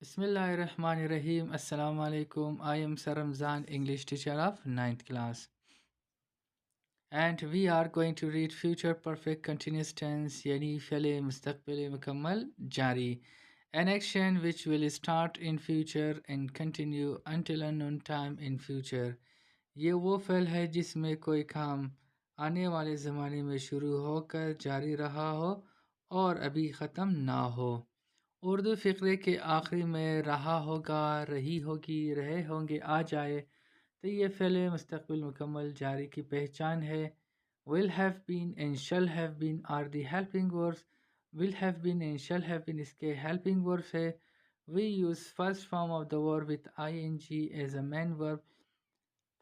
Bismillahirrahmanirrahim. Assalamu alaikum. I am Sir Ramzan, English teacher of ninth class. And we are going to read future perfect continuous tense yani fail मुस्तक़बिल मुकम्मल jari. An action which will start in future and continue until unknown time in future. ये वो fail है जिसमें कोई काम आने वाले ज़माने में शुरू होकर जारी रहा हो और अभी ख़त्म ना हो। उर्दू फ़िक्रे के आखिरी में रहा होगा, रही होगी, रहे होंगे आ जाए तो ये फ़ेल मुस्तक़बिल मुकम्मल जारी की पहचान है। will have been and shall have been are the helping verbs. will have been and shall have been इसके helping verbs है। we use first form of the verb with ing as a main verb.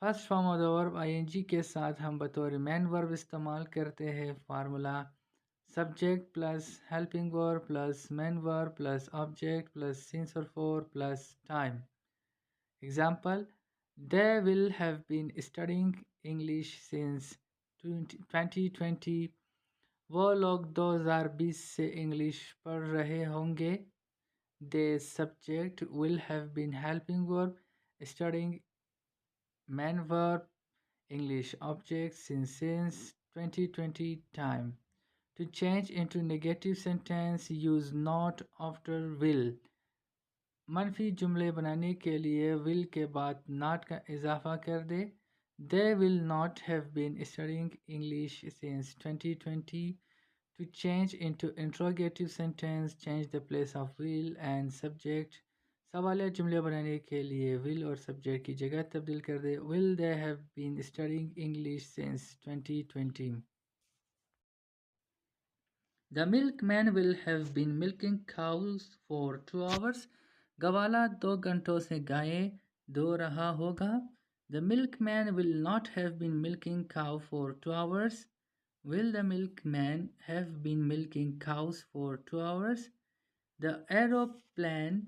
First form of the verb ing के साथ हम बतौर main verb इस्तेमाल करते हैं। Formula subject plus helping verb plus main verb plus object plus since or for plus time. Example: they will have been studying English since 2020. वो लोग 2020 से इंग्लिश पढ़ रहे होंगे। The subject will have been helping verb studying main verb English object since 2020 time. To change into negative sentence use not after will. मनफी जुमले बनाने के लिए will के बाद not का इजाफा कर दे। They will not have been studying English since 2020. To change into interrogative sentence change the place of will and subject. सवालिया जुमले बनाने के लिए will और subject की जगह तब्दील कर दे। Will they have been studying English since 2020? The milkman will have been milking cows for 2 hours. गवाला 2 घंटों से गायें दो रहा होगा। The milkman will not have been milking cow for 2 hours. Will the milkman have been milking cows for 2 hours? The aeroplane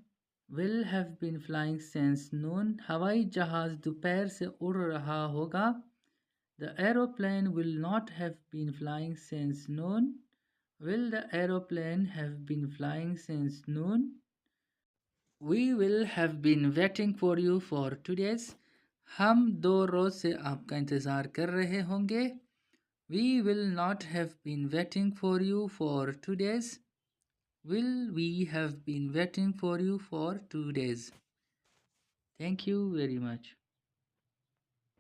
will have been flying since noon. हवाई जहाज दोपहर से उड़ रहा होगा। The aeroplane will not have been flying since noon. Will the aeroplane have been flying since noon? We will have been waiting for you for 2 days. हम 2 रोज से आपका इंतज़ार कर रहे होंगे। We will not have been waiting for you for 2 days. Will we have been waiting for you for 2 days? Thank you very much.